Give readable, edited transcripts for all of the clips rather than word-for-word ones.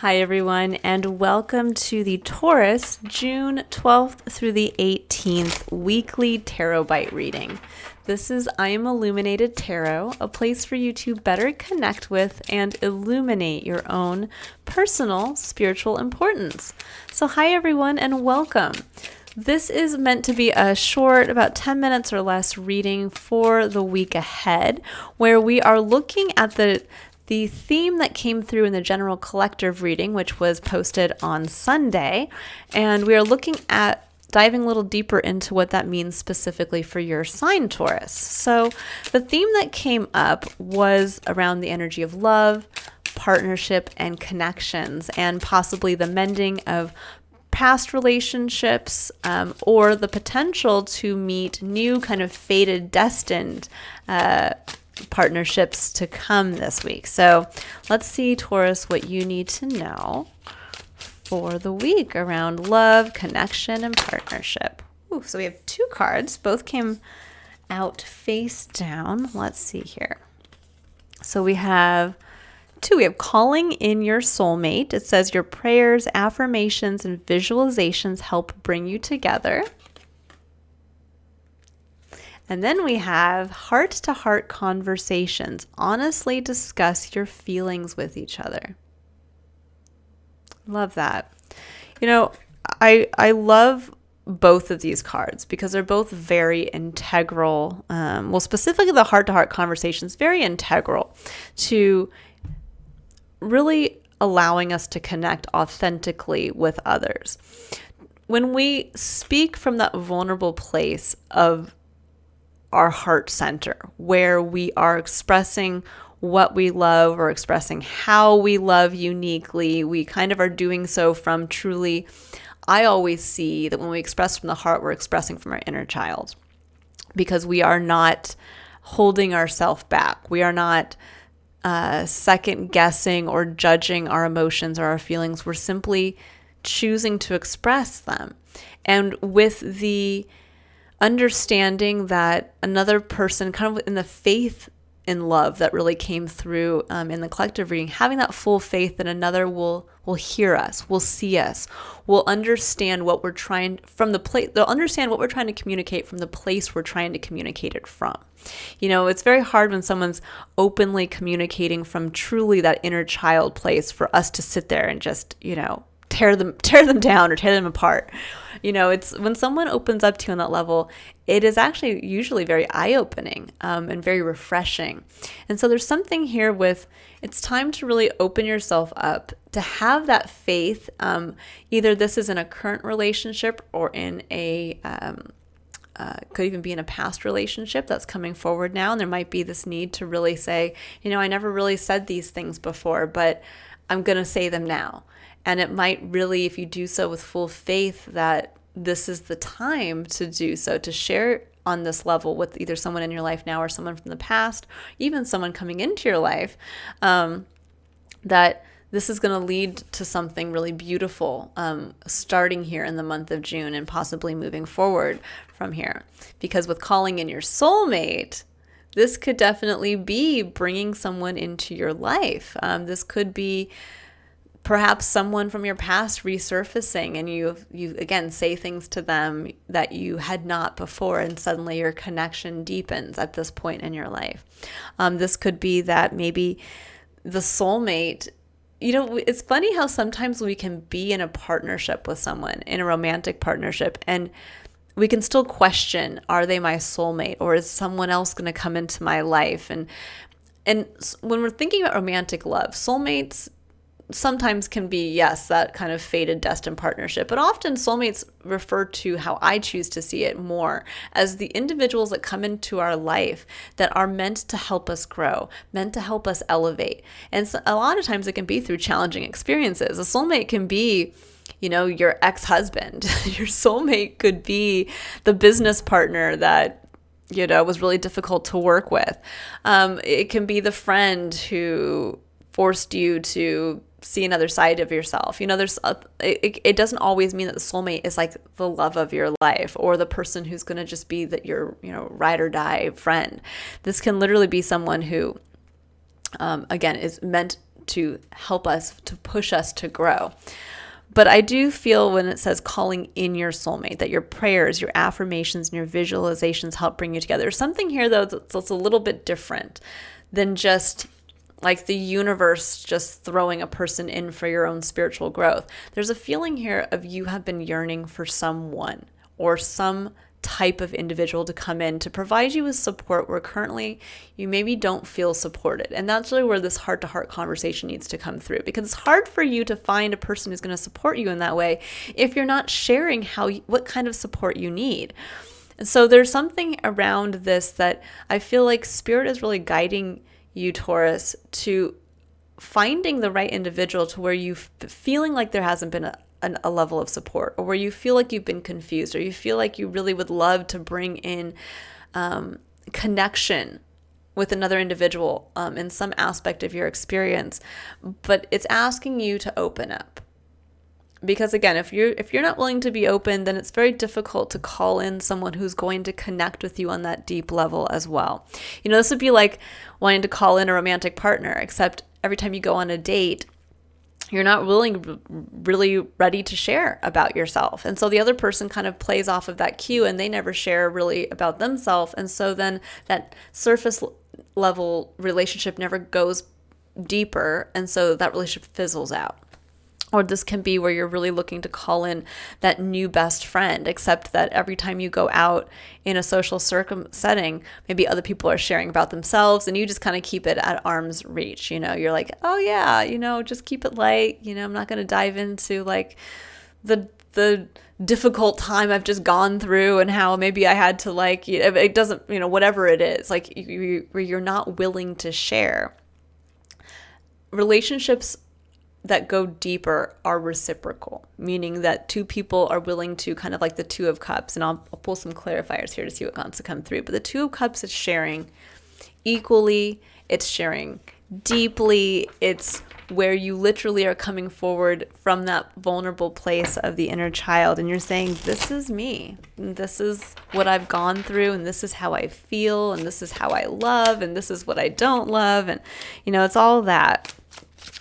Hi, everyone, and welcome to the Taurus June 12th through the 18th weekly Tarot Bite reading. This is I Am Illuminated Tarot, a place for you to better connect with and illuminate your own personal spiritual importance. So, hi, everyone, and welcome. This is meant to be a short, about 10 minutes or less reading for the week ahead, where we are looking at the theme that came through in the general collective reading, which was posted on Sunday, and we are looking at diving a little deeper into what that means specifically for your sign, Taurus. So the theme that came up was around the energy of love, partnership, and connections, and possibly the mending of past relationships, or the potential to meet new kind of fated, destined partnerships to come this week. So let's see, Taurus, what you need to know for the week around love, connection, and partnership. Ooh, so we have two cards. Both came out face down. Let's see here. So we have two. We have calling in your soulmate. It says your prayers, affirmations, and visualizations help bring you together. And then we have heart-to-heart conversations. Honestly discuss your feelings with each other. Love that. You know, I love both of these cards because they're both very integral. Specifically the heart-to-heart conversations, very integral to really allowing us to connect authentically with others. When we speak from that vulnerable place of our heart center, where we are expressing what we love or expressing how we love uniquely, we kind of are doing so from truly, I always see that when we express from the heart, we're expressing from our inner child, because we are not holding ourselves back. We are not second guessing or judging our emotions or our feelings. We're simply choosing to express them. And with the understanding that another person, kind of in the faith in love that really came through in the collective reading, having that full faith that another will hear us, will see us, will understand what we're trying from the place. They'll understand what we're trying to communicate from the place we're trying to communicate it from. You know, it's very hard when someone's openly communicating from truly that inner child place for us to sit there and just, you know, tear them down or tear them apart. You know, it's when someone opens up to you on that level, it is actually usually very eye-opening and very refreshing. And so there's something here with, it's time to really open yourself up to have that faith. Either this is in a current relationship or in a could even be in a past relationship that's coming forward now. And there might be this need to really say, you know, I never really said these things before, but I'm going to say them now. And it might really, if you do so with full faith, that this is the time to do so, to share on this level with either someone in your life now or someone from the past, even someone coming into your life, that this is going to lead to something really beautiful, starting here in the month of June and possibly moving forward from here. Because with calling in your soulmate, this could definitely be bringing someone into your life. This could be perhaps someone from your past resurfacing, and you again say things to them that you had not before, and suddenly your connection deepens at this point in your life. This could be that maybe the soulmate, you know, it's funny how sometimes we can be in a partnership with someone, in a romantic partnership, and we can still question, are they my soulmate, or is someone else going to come into my life? And when we're thinking about romantic love, soulmates sometimes can be, yes, that kind of fated, destined partnership. But often soulmates refer to, how I choose to see it more, as the individuals that come into our life that are meant to help us grow, meant to help us elevate. And so a lot of times it can be through challenging experiences. A soulmate can be, you know, your ex-husband. Your soulmate could be the business partner that, you know, was really difficult to work with. It can be the friend who forced you to see another side of yourself. You know, it doesn't always mean that the soulmate is like the love of your life or the person who's going to just be that your, you know, ride or die friend. This can literally be someone who, again, is meant to help us, to push us to grow. But I do feel when it says calling in your soulmate, that your prayers, your affirmations, and your visualizations help bring you together. There's something here, though, that's a little bit different than just like the universe just throwing a person in for your own spiritual growth. There's a feeling here of you have been yearning for someone or some type of individual to come in to provide you with support where currently you maybe don't feel supported. And that's really where this heart-to-heart conversation needs to come through, because it's hard for you to find a person who's going to support you in that way if you're not sharing what kind of support you need. And so there's something around this that I feel like Spirit is really guiding you, Taurus, to finding the right individual to where you feeling like there hasn't been a level of support, or where you feel like you've been confused, or you feel like you really would love to bring in connection with another individual in some aspect of your experience, but it's asking you to open up. Because again, if you're not willing to be open, then it's very difficult to call in someone who's going to connect with you on that deep level as well. This would be like wanting to call in a romantic partner, except every time you go on a date, you're not really ready to share about yourself. And so the other person kind of plays off of that cue, and they never share really about themselves. And so then that surface level relationship never goes deeper. And so that relationship fizzles out. Or this can be where you're really looking to call in that new best friend, except that every time you go out in a social setting, maybe other people are sharing about themselves and you just kind of keep it at arm's reach. You're like, oh yeah, just keep it light. I'm not going to dive into like the difficult time I've just gone through and how maybe I had to it doesn't, whatever it is, like you're not willing to share. Relationships that go deeper are reciprocal, meaning that two people are willing to, kind of like the Two of Cups, and I'll pull some clarifiers here to see what wants to come through. But the Two of Cups is sharing equally, it's sharing deeply, it's where you literally are coming forward from that vulnerable place of the inner child, and you're saying, this is me, and this is what I've gone through, and this is how I feel, and this is how I love, and this is what I don't love, and it's all that.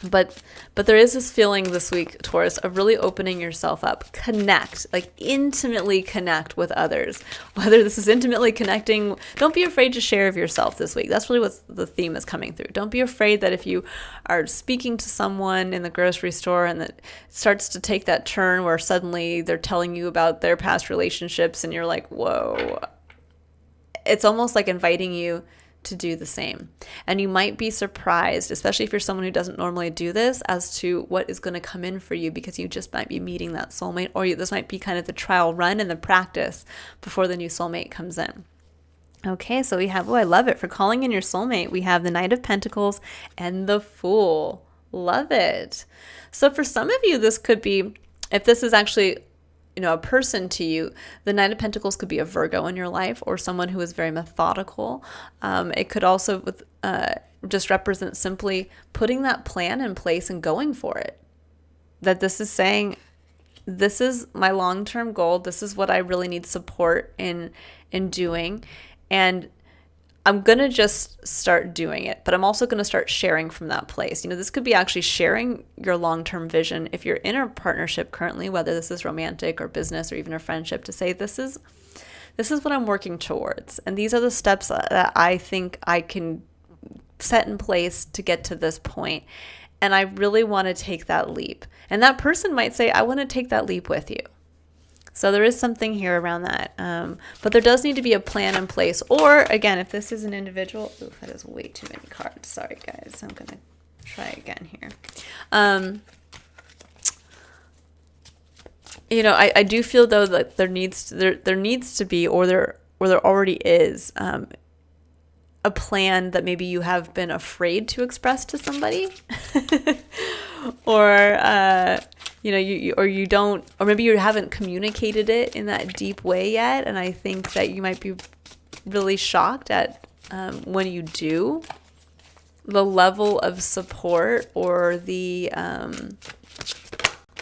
But there is this feeling this week, Taurus, of really opening yourself up. Connect, like intimately connect with others. Whether this is intimately connecting, don't be afraid to share of yourself this week. That's really what the theme is coming through. Don't be afraid that if you are speaking to someone in the grocery store and it starts to take that turn where suddenly they're telling you about their past relationships and you're like, whoa. It's almost like inviting you to do the same. And you might be surprised, especially if you're someone who doesn't normally do this, as to what is going to come in for you, because you just might be meeting that soulmate, or this might be kind of the trial run and the practice before the new soulmate comes in. Okay, so we have, I love it. For calling in your soulmate, we have the Knight of Pentacles and the Fool. Love it. So for some of you, this could be, if this is actually a person to you, the Knight of Pentacles could be a Virgo in your life, or someone who is very methodical. It could also just represent simply putting that plan in place and going for it. That this is saying, this is my long-term goal. This is what I really need support in doing. And I'm going to just start doing it, but I'm also going to start sharing from that place. This could be actually sharing your long-term vision if you're in a partnership currently, whether this is romantic or business or even a friendship, to say, this is what I'm working towards. And these are the steps that I think I can set in place to get to this point. And I really want to take that leap. And that person might say, I want to take that leap with you. So there is something here around that. But there does need to be a plan in place. Or, again, if this is an individual... Ooh, that is way too many cards. Sorry, guys. I'm going to try again here. I do feel, though, that there needs to be, or there already is, a plan that maybe you have been afraid to express to somebody. Or... you don't, or maybe you haven't communicated it in that deep way yet. And I think that you might be really shocked at when you do, the level of support or the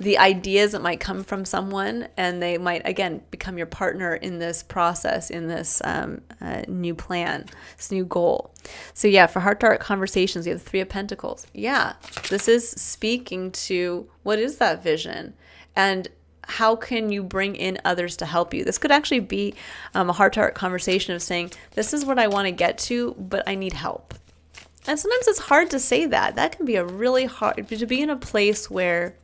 the ideas that might come from someone, and they might, again, become your partner in this process, in this new plan, this new goal. So yeah, for heart-to-heart conversations, you have the Three of Pentacles. Yeah, this is speaking to what is that vision, and how can you bring in others to help you? This could actually be a heart-to-heart conversation of saying, this is what I want to get to, but I need help. And sometimes it's hard to say that. That can be a really hard, to be in a place where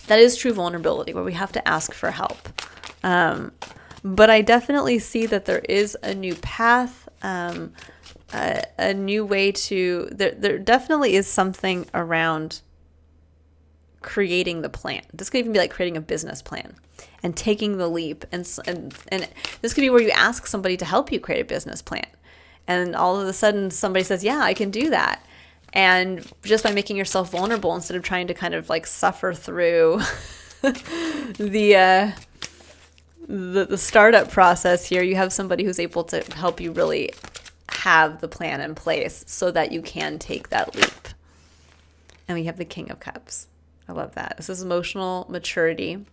that is true vulnerability, where we have to ask for help. But I definitely see that there is a new path, a new way to, there definitely is something around creating the plan. This could even be like creating a business plan and taking the leap. And this could be where you ask somebody to help you create a business plan. And all of a sudden somebody says, yeah, I can do that. And just by making yourself vulnerable, instead of trying to kind of like suffer through the startup process here, you have somebody who's able to help you really have the plan in place so that you can take that leap. And we have the King of Cups. I love that. This is emotional maturity.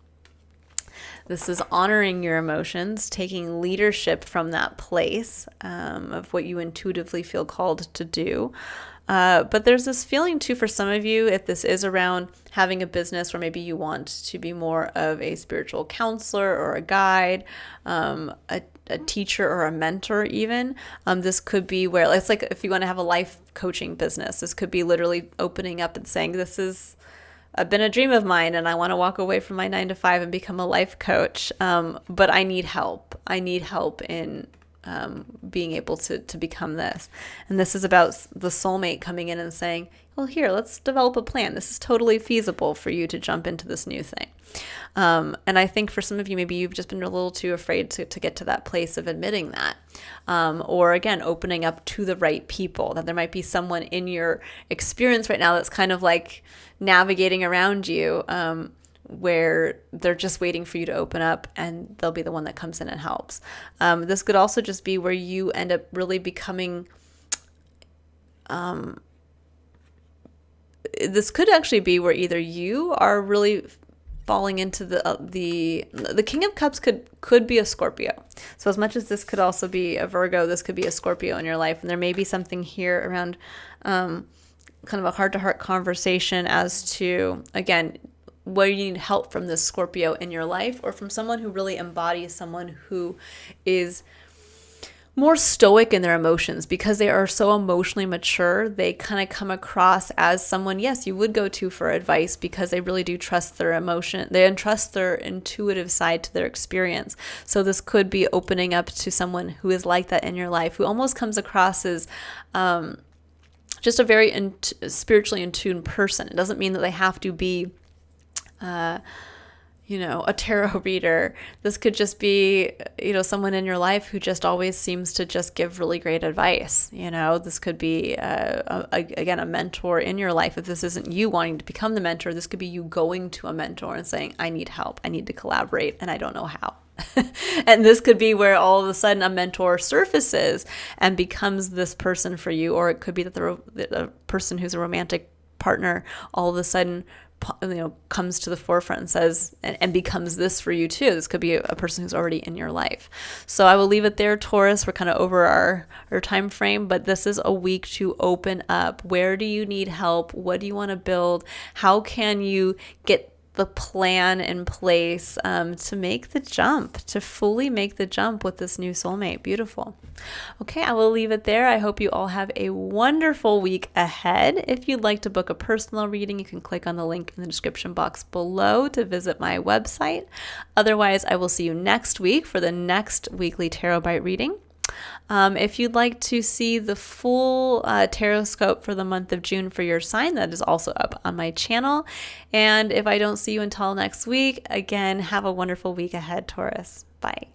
This is honoring your emotions, taking leadership from that place of what you intuitively feel called to do. But there's this feeling too for some of you, if this is around having a business, or maybe you want to be more of a spiritual counselor or a guide, a teacher or a mentor even. This could be where it's like if you want to have a life coaching business, this could be literally opening up and saying, I've been a dream of mine and I want to walk away from my 9-to-5 and become a life coach. But I need help. I need help in being able to become this. And this is about the soulmate coming in and saying, well, here, let's develop a plan. This is totally feasible for you to jump into this new thing. And I think for some of you, maybe you've just been a little too afraid to get to that place of admitting that. Or again, opening up to the right people, that there might be someone in your experience right now that's kind of like navigating around you, where they're just waiting for you to open up, and they'll be the one that comes in and helps. This could also just be where you end up really becoming, this could actually be where either you are really falling into the King of Cups could be a Scorpio. So as much as this could also be a Virgo, this could be a Scorpio in your life. And there may be something here around kind of a heart-to-heart conversation as to, again, whether you need help from this Scorpio in your life, or from someone who really embodies someone who is more stoic in their emotions, because they are so emotionally mature. They kind of come across as someone, yes, you would go to for advice, because they really do trust their emotion. They entrust their intuitive side to their experience. So this could be opening up to someone who is like that in your life, who almost comes across as just a very spiritually in tune person. It doesn't mean that they have to be a tarot reader. This could just be, someone in your life who just always seems to just give really great advice. This could be, again, a mentor in your life. If this isn't you wanting to become the mentor, this could be you going to a mentor and saying, I need help. I need to collaborate, and I don't know how. And this could be where all of a sudden a mentor surfaces and becomes this person for you. Or it could be that the person who's a romantic partner all of a sudden comes to the forefront and says, and becomes this for you too. This could be a person who's already in your life. So I will leave it there, Taurus. We're kind of over our time frame, but this is a week to open up. Where do you need help? What do you want to build? How can you get the plan in place to make the jump, to fully make the jump with this new soulmate? Beautiful. Okay, I will leave it there. I hope you all have a wonderful week ahead. If you'd like to book a personal reading, you can click on the link in the description box below to visit my website. Otherwise, I will see you next week for the next weekly Tarot Bite reading. If you'd like to see the full tarot scope for the month of June for your sign, that is also up on my channel. And if I don't see you until next week, again, have a wonderful week ahead, Taurus. Bye.